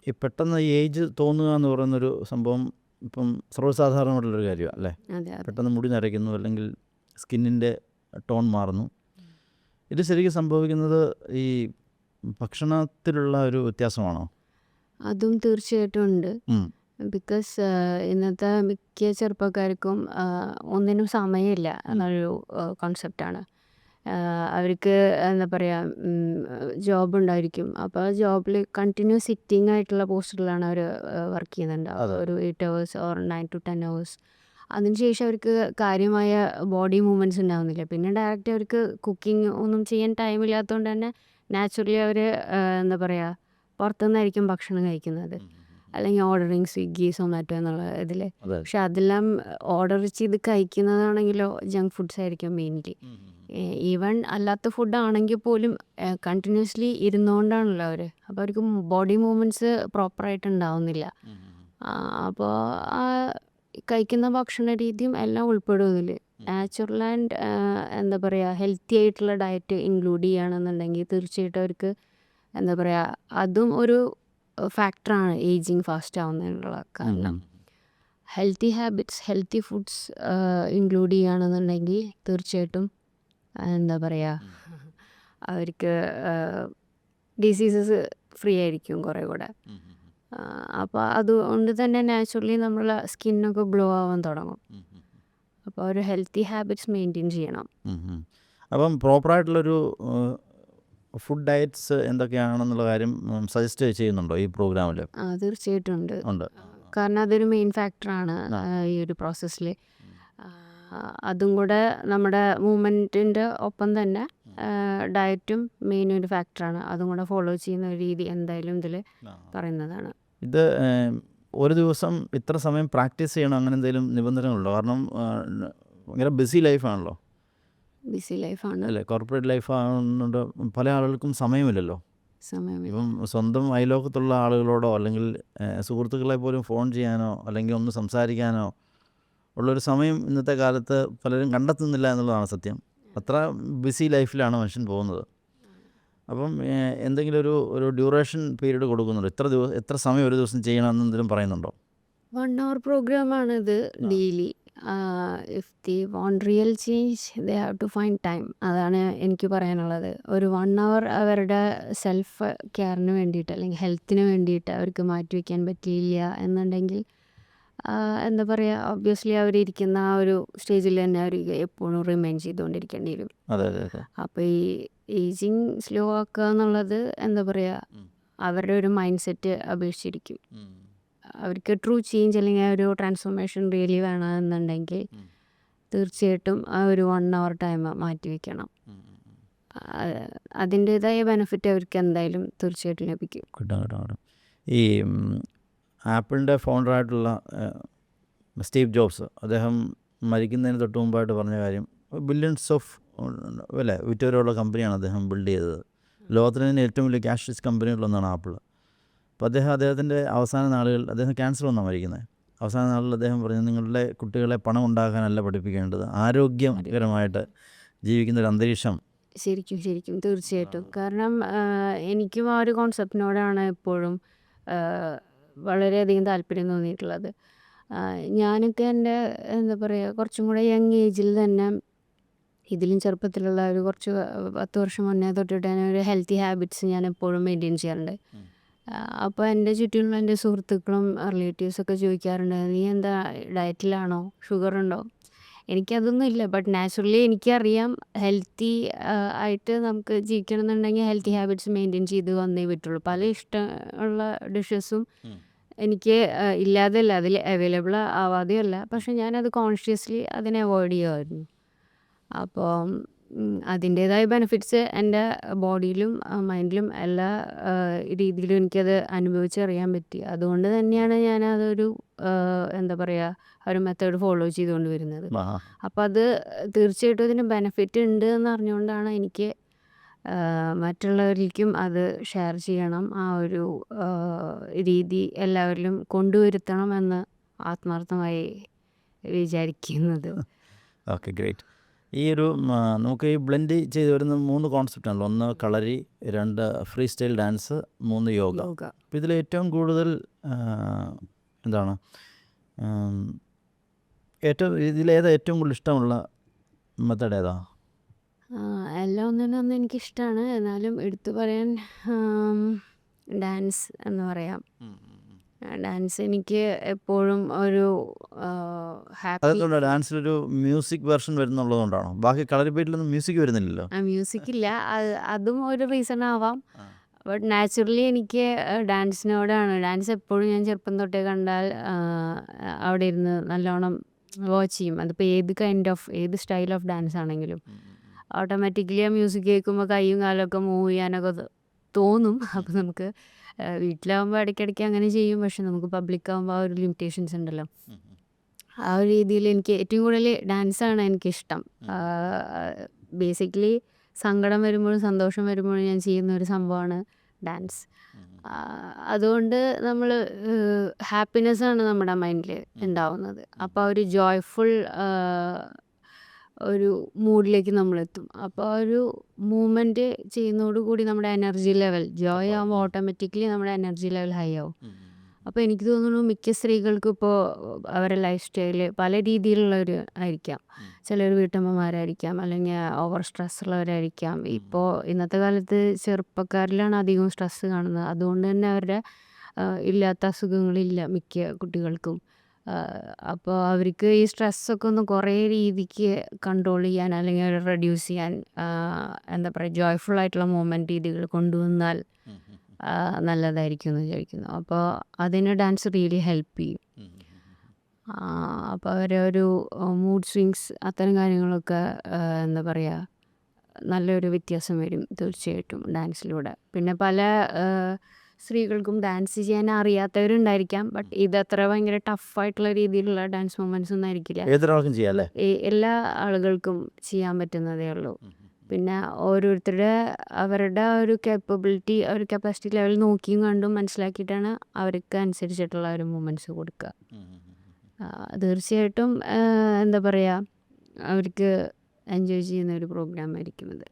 ഈ പെട്ടെന്ന് ഏജ് തോന്നുക എന്ന് പറയുന്നൊരു സംഭവം ഇപ്പം സർവ്വസാധാരണമായിട്ടുള്ളൊരു കാര്യമാണ് അല്ലേ? അതെ അതെ പെട്ടെന്ന് മുടി നരയ്ക്കുന്നു, അല്ലെങ്കിൽ സ്കിന്നിൻ്റെ ടോൺ മാറുന്നു. ഇത് ശരിക്കും സംഭവിക്കുന്നത് ഈ ഭക്ഷണത്തിലുള്ള ഒരു വ്യത്യാസമാണോ? അതും തീർച്ചയായിട്ടും ഉണ്ട്. ഉം. ബിക്കോസ് ഇന്നത്തെ മിക്ക ചെറുപ്പക്കാർക്കും ഒന്നിനും സമയമില്ല എന്നൊരു കോൺസെപ്റ്റാണ്. അവർക്ക് എന്താ പറയുക, ജോബ് ഉണ്ടായിരിക്കും. അപ്പോൾ ജോബിൽ കണ്ടിന്യൂസ് സിറ്റിംഗ് ആയിട്ടുള്ള പോസ്റ്റുകളിലാണ് അവർ വർക്ക് ചെയ്യുന്നുണ്ടാവുക. അതെ. ഒരു 8 hours ഓർ 9 to 10 hours. അതിനുശേഷം അവർക്ക് കാര്യമായ ബോഡി മൂവ്മെൻറ്റ്സ് ഉണ്ടാവുന്നില്ല. പിന്നെ ഡയറക്റ്റ് അവർക്ക് കുക്കിംഗ് ഒന്നും ചെയ്യാൻ ടൈമില്ലാത്തതുകൊണ്ട് തന്നെ നാച്ചുറലി അവർ എന്താ പറയുക, പുറത്തുനിന്നായിരിക്കും ഭക്ഷണം കഴിക്കുന്നത്. അല്ലെങ്കിൽ ഓർഡറിങ് സ്വിഗ്ഗി, സൊമാറ്റോ എന്നുള്ള ഇതിൽ. അതെ. പക്ഷെ അതെല്ലാം ഓർഡർ ചെയ്ത് കഴിക്കുന്നതാണെങ്കിലോ ജങ്ക് ഫുഡ്സ് ആയിരിക്കും മെയിൻലി. ഈവൻ അല്ലാത്ത ഫുഡാണെങ്കിൽ പോലും കണ്ടിന്യൂസ്ലി ഇരുന്നുകൊണ്ടാണല്ലോ അവർ. അപ്പോൾ അവർക്ക് ബോഡി മൂവ്മെൻറ്റ്സ് പ്രോപ്പറായിട്ട് ഉണ്ടാവുന്നില്ല. അപ്പോൾ ആ കഴിക്കുന്ന ഭക്ഷണ രീതിയും എല്ലാം ഉൾപ്പെടും ഇതിൽ. നാച്ചുറൽ ആൻഡ് എന്താ പറയുക, ഹെൽത്തി ആയിട്ടുള്ള ഡയറ്റ് ഇൻക്ലൂഡ് ചെയ്യുകയാണെന്നുണ്ടെങ്കിൽ തീർച്ചയായിട്ടും അവർക്ക് എന്താ പറയുക, അതും ഒരു ഫാക്ടറാണ് ഏജിങ് ഫാസ്റ്റ് ആവുന്നതിനുള്ള കാരണം. Healthy habits, healthy foods include ചെയ്യുകയാണെന്നുണ്ടെങ്കിൽ തീർച്ചയായിട്ടും എന്താ പറയുക, അവർക്ക് ഡിസീസസ് ഫ്രീ ആയിരിക്കും കുറേ കൂടെ. അപ്പോൾ അതുകൊണ്ട് തന്നെ നാച്ചുറലി നമ്മളെ സ്കിന്നൊക്കെ ഗ്ലോ ആവാൻ തുടങ്ങും. അപ്പോൾ ഒരു ഹെൽത്തി ഹാബിറ്റ്സ് മെയിൻറ്റെയിൻ ചെയ്യണം. അപ്പം പ്രോപ്പറായിട്ടുള്ളൊരു ഫുഡ് ഡയറ്റ്സ് എന്തൊക്കെയാണെന്നുള്ള കാര്യം സജസ്റ്റ് ചെയ്യുന്നുണ്ടോ ഈ പ്രോഗ്രാമിൽ? തീർച്ചയായിട്ടും ഉണ്ട്. ഉണ്ട്. കാരണം അതൊരു മെയിൻ ഫാക്ടറാണ് ഈ ഒരു പ്രോസസ്സിൽ. അതും കൂടെ നമ്മുടെ മൂവ്മെൻറ്റിൻ്റെ ഒപ്പം തന്നെ ഡയറ്റും മെയിൻ ഒരു ഫാക്ടറാണ്. അതും കൂടെ ഫോളോ ചെയ്യുന്ന ഒരു രീതി എന്തായാലും ഇതിൽ പറയുന്നതാണ്. ഇത് ഒരു ദിവസം ഇത്ര സമയം പ്രാക്ടീസ് ചെയ്യണം, അങ്ങനെ എന്തെങ്കിലും നിബന്ധനകളുണ്ടോ? കാരണം ഭയങ്കര ബിസി ലൈഫാണല്ലോ. ബിസി ലൈഫാണ്, അല്ലേ? കോർപ്പറേറ്റ് ലൈഫ് ആകുന്നുണ്ട്. പല ആളുകൾക്കും സമയമില്ലല്ലോ. സമയമില്ല. ഇപ്പം സ്വന്തം അയലോക്കത്തുള്ള ആളുകളോടോ അല്ലെങ്കിൽ സുഹൃത്തുക്കളെ പോലും ഫോൺ ചെയ്യാനോ അല്ലെങ്കിൽ ഒന്ന് സംസാരിക്കാനോ ഉള്ളൊരു സമയം ഇന്നത്തെ കാലത്ത് പലരും കണ്ടെത്തുന്നില്ല എന്നുള്ളതാണ് സത്യം. അത്ര ബിസി ലൈഫിലാണ് മനുഷ്യൻ പോകുന്നത്. അപ്പം എന്തെങ്കിലും ഒരു ഡ്യൂറേഷൻ പീരീഡ് കൊടുക്കുന്നുണ്ടോ? എത്ര സമയം ഒരു ദിവസം ചെയ്യണമെന്ന് എന്തെങ്കിലും പറയുന്നുണ്ടോ? 1 hour പ്രോഗ്രാമാണിത് daily. If they want real change they have to find time. അതാണ് എനിക്ക് പറയാനുള്ളത്. ഒരു 1 hour അവരുടെ സെൽഫ് കെയറിന് വേണ്ടിയിട്ട് അല്ലെങ്കിൽ ഹെൽത്തിന് വേണ്ടിയിട്ട് അവർക്ക് മാറ്റിവെക്കാൻ പറ്റിയില്ല എന്നുണ്ടെങ്കിൽ എന്താ പറയുക, ഒബ്വിയസ്ലി അവരിയ്ക്കുന്ന ആ ഒരു സ്റ്റേജിൽ തന്നെ അവർ എപ്പോഴും റിമൈൻ ചെയ്തുകൊണ്ടിരിക്കേണ്ടി വരും. അതെ അതെ അതെ. അപ്പോൾ ഈ ഏജിങ് സ്ലോ ആക്കുക എന്നുള്ളത് എന്താ പറയുക, അവരുടെ ഒരു മൈൻഡ് സെറ്റ് അപേക്ഷിച്ചിരിക്കും. അവർക്ക് ട്രൂ ചേഞ്ച് അല്ലെങ്കിൽ ആ ഒരു ട്രാൻസ്ഫോർമേഷൻ റിയലി വേണമെന്നുണ്ടെങ്കിൽ തീർച്ചയായിട്ടും ആ ഒരു 1 hour ടൈം മാറ്റിവെക്കണം. അതിൻ്റേതായ ബെനിഫിറ്റ് അവർക്ക് എന്തായാലും തീർച്ചയായിട്ടും ലഭിക്കും. കിട്ടും. ഈ ആപ്പിളിൻ്റെ ഫൗണ്ടറായിട്ടുള്ള സ്റ്റീവ് ജോബ്സ്, അദ്ദേഹം മരിക്കുന്നതിന് തൊട്ട് മുമ്പായിട്ട് പറഞ്ഞ കാര്യം, ബില്യൺസ് ഓഫ് വില വിറ്റുവരെയുള്ള കമ്പനിയാണ് അദ്ദേഹം ബിൽഡ് ചെയ്തത്. ലോകത്തിലെ തന്നെ ഏറ്റവും വലിയ ക്യാഷ് റിച്ച് കമ്പനികളിലൊന്നാണ് ആപ്പിൾ. അപ്പോൾ അദ്ദേഹത്തിൻ്റെ അവസാന നാളുകൾ, അദ്ദേഹം ക്യാൻസർ വന്നാണ് മരിക്കുന്നത്. അവസാന നാളിൽ അദ്ദേഹം പറഞ്ഞു, നിങ്ങളുടെ കുട്ടികളെ പണം ഉണ്ടാക്കാനല്ല പഠിപ്പിക്കേണ്ടത്, ആരോഗ്യകരമായിട്ട് ജീവിക്കുന്ന ഒരു അന്തരീക്ഷം. ശരിക്കും തീർച്ചയായിട്ടും. കാരണം എനിക്കും ആ ഒരു കോൺസെപ്റ്റിനോടാണ് എപ്പോഴും വളരെയധികം താല്പര്യം തോന്നിയിട്ടുള്ളത്. ഞാനൊക്കെ എൻ്റെ എന്താ പറയുക, കുറച്ചും കൂടെ യങ് ഏജിൽ തന്നെ, ഇതിലും ചെറുപ്പത്തിലുള്ള ഒരു കുറച്ച് 10 വർഷം മുന്നേ തൊട്ടിട്ട് തന്നെ ഒരു ഹെൽത്തി ഹാബിറ്റ്സ് ഞാൻ എപ്പോഴും മെയിൻറ്റെയിൻ ചെയ്യാറുണ്ട്. അപ്പോൾ എൻ്റെ ചുറ്റുമുള്ള എൻ്റെ സുഹൃത്തുക്കളും റിലേറ്റീവ്സൊക്കെ ചോദിക്കാറുണ്ട്, നീ എന്താ ഡയറ്റിലാണോ, ഷുഗറുണ്ടോ? എനിക്കതൊന്നും ഇല്ല. ബട്ട് നാച്ചുറലി എനിക്കറിയാം ഹെൽത്തി ആയിട്ട് നമുക്ക് ജീവിക്കണം എന്നുണ്ടെങ്കിൽ ഹെൽത്തി ഹാബിറ്റ്സ് മെയിൻറ്റെയിൻ ചെയ്ത് വന്നേ പറ്റുള്ളൂ. പല ഇഷ്ടമുള്ള ഡിഷസും എനിക്ക് ഇല്ലാതെയല്ല, അതിൽ അവൈലബിൾ ആവാതെയല്ല, പക്ഷെ ഞാനത് കോൺഷ്യസ്ലി അതിനെ അവോയ്ഡ് ചെയ്യുമായിരുന്നു. അപ്പോൾ അതിൻ്റേതായ ബെനിഫിറ്റ്സ് എൻ്റെ ബോഡിയിലും മൈൻഡിലും എല്ലാ രീതിയിലും എനിക്കത് അനുഭവിച്ചറിയാൻ പറ്റി. അതുകൊണ്ട് തന്നെയാണ് ഞാനതൊരു എന്താ പറയുക, ഒരു മെത്തേഡ് ഫോളോ ചെയ്തുകൊണ്ട് വരുന്നത്. അപ്പോൾ അത് തീർച്ചയായിട്ടും അതിന് ബെനിഫിറ്റ് ഉണ്ട് എന്ന് അറിഞ്ഞുകൊണ്ടാണ് എനിക്ക് മറ്റുള്ളവരിലേക്കും അത് ഷെയർ ചെയ്യണം, ആ ഒരു രീതി എല്ലാവരിലും കൊണ്ടുവരുത്തണം എന്ന് ആത്മാർത്ഥമായി വിചാരിക്കുന്നത്. Okay, great. ഈ ഒരു നമുക്ക് ഈ ബ്ലെൻഡ് ചെയ്ത് വരുന്ന 3 കോൺസെപ്റ്റാണല്ലോ. 1 കളരി, 2 free style dance, 3 yoga. Yoga. അപ്പോൾ ഇതിൽ ഏറ്റവും കൂടുതൽ എന്താണ് ഇതിലേതാ ഏറ്റവും കൂടുതൽ ഇഷ്ടമുള്ള മെത്തേഡ് ഏതാ? എല്ലാം ഒന്നിനൊന്ന് എനിക്കിഷ്ടമാണ്. എന്നാലും എടുത്തു പറയാൻ ഡാൻസ് എന്ന് പറയാം. ഡാൻസ് എനിക്ക് എപ്പോഴും ഒരു ഹാപ്പി. അതെന്തുകൊണ്ടാണ് ഡാൻസിലൊരു മ്യൂസിക് വെർഷൻ വരുന്നുള്ളതുകൊണ്ടാണോ? ബാക്കി കളരി പയറ്റിലൊന്നും മ്യൂസിക് വരുന്നില്ലല്ലോ. മ്യൂസിക് ഇല്ല, അതും ഒരു റീസൺ ആവാം. ബട്ട് നാച്ചുറലി എനിക്ക് ഡാൻസിനോടാണ്. ഡാൻസ് എപ്പോഴും ഞാൻ ചെറുപ്പം തൊട്ടേ കണ്ടാൽ അവിടെ ഇരുന്ന് നല്ലോണം വാച്ച് ചെയ്യും. അതിപ്പോൾ ഏത് സ്റ്റൈൽ ഓഫ് ഡാൻസ് ആണെങ്കിലും ഓട്ടോമാറ്റിക്കലി ആ മ്യൂസിക് കേൾക്കുമ്പോൾ കൈയും കാലൊക്കെ മൂവ് ചെയ്യാനൊക്കെ തോന്നും. അപ്പോൾ നമുക്ക് വീട്ടിലാവുമ്പോൾ ഇടയ്ക്കിടയ്ക്ക് അങ്ങനെ ചെയ്യും. പക്ഷെ നമുക്ക് പബ്ലിക്കാവുമ്പോൾ ആ ഒരു ലിമിറ്റേഷൻസ് ഉണ്ടല്ലോ. ആ ഒരു രീതിയിൽ എനിക്ക് ഏറ്റവും കൂടുതൽ ഡാൻസാണ് എനിക്കിഷ്ടം. ബേസിക്കലി സങ്കടം വരുമ്പോഴും സന്തോഷം വരുമ്പോഴും ഞാൻ ചെയ്യുന്ന ഒരു സംഭവമാണ് ഡാൻസ്. അതുകൊണ്ട് നമ്മൾ ഹാപ്പിനെസ്സാണ് നമ്മുടെ മൈൻഡിൽ ഉണ്ടാവുന്നത്. അപ്പോൾ ആ ഒരു ജോയ്ഫുൾ ഒരു മൂഡിലേക്ക് നമ്മളെത്തും. അപ്പോൾ ആ ഒരു മൂവ്മെൻറ്റ് ചെയ്യുന്നതോടുകൂടി നമ്മുടെ എനർജി ലെവൽ ജോയ് ആകുമ്പോൾ ഓട്ടോമാറ്റിക്കലി നമ്മുടെ എനർജി ലെവൽ ഹൈ ആവും. അപ്പോൾ എനിക്ക് തോന്നുന്നു മിക്ക സ്ത്രീകൾക്കും ഇപ്പോൾ അവരുടെ ലൈഫ് സ്റ്റൈൽ പല രീതിയിലുള്ളവർ ആയിരിക്കാം. ചിലർ വീട്ടമ്മമാരായിരിക്കാം, അല്ലെങ്കിൽ ഓവർ സ്ട്രെസ് ഉള്ളവരായിരിക്കാം. ഇപ്പോൾ ഇന്നത്തെ കാലത്ത് ചെറുപ്പക്കാരിലാണ് അധികം സ്ട്രെസ്സ് കാണുന്നത്. അതുകൊണ്ട് തന്നെ അവരുടെ ഇല്ലാത്ത അസുഖങ്ങളില്ല മിക്ക കുട്ടികൾക്കും. അപ്പോൾ അവർക്ക് ഈ സ്ട്രെസ്സൊക്കെ ഒന്ന് കുറേ രീതിക്ക് കൺട്രോൾ ചെയ്യാൻ അല്ലെങ്കിൽ റെഡ്യൂസ് ചെയ്യാൻ എന്താ പറയുക ജോയ്ഫുൾ ആയിട്ടുള്ള മൂവ്മെൻറ്റ് രീതികൾ കൊണ്ടുവന്നാൽ നല്ലതായിരിക്കും എന്ന് വിചാരിക്കുന്നു. അപ്പോൾ അതിന് ഡാൻസ് റിയലി ഹെൽപ്പ് ചെയ്യും. അപ്പോൾ അവരെ ഒരു മൂഡ് സ്വിങ്സ് അത്തരം കാര്യങ്ങളൊക്കെ എന്താ പറയുക നല്ലൊരു വ്യത്യാസം വരും തീർച്ചയായിട്ടും ഡാൻസിലൂടെ. പിന്നെ പല സ്ത്രീകൾക്കും ഡാൻസ് ചെയ്യാൻ അറിയാത്തവരുണ്ടായിരിക്കാം. ബട്ട് ഇതത്ര ഭയങ്കര ടഫായിട്ടുള്ള രീതിയിലുള്ള ഡാൻസ് മൂവ്മെൻറ്റ്സ് ഒന്നും ആയിരിക്കില്ല. ഏതൊരാൾക്കും ചെയ്യാം അല്ലേ? എല്ലാ ആളുകൾക്കും ചെയ്യാൻ പറ്റുന്നതേ ഉള്ളൂ. പിന്നെ ഓരോരുത്തരുടെ അവരുടെ ഒരു കേപ്പബിലിറ്റി ഒരു കപ്പാസിറ്റി ലെവൽ നോക്കിയും കണ്ടും മനസ്സിലാക്കിയിട്ടാണ് അവർക്ക് അനുസരിച്ചിട്ടുള്ള ഒരു മൂവ്മെൻറ്റ്സ് കൊടുക്കുക. തീർച്ചയായിട്ടും എന്താ പറയുക അവർക്ക് എൻജോയ് ചെയ്യുന്ന ഒരു പ്രോഗ്രാം ആയിരിക്കും ഇത്.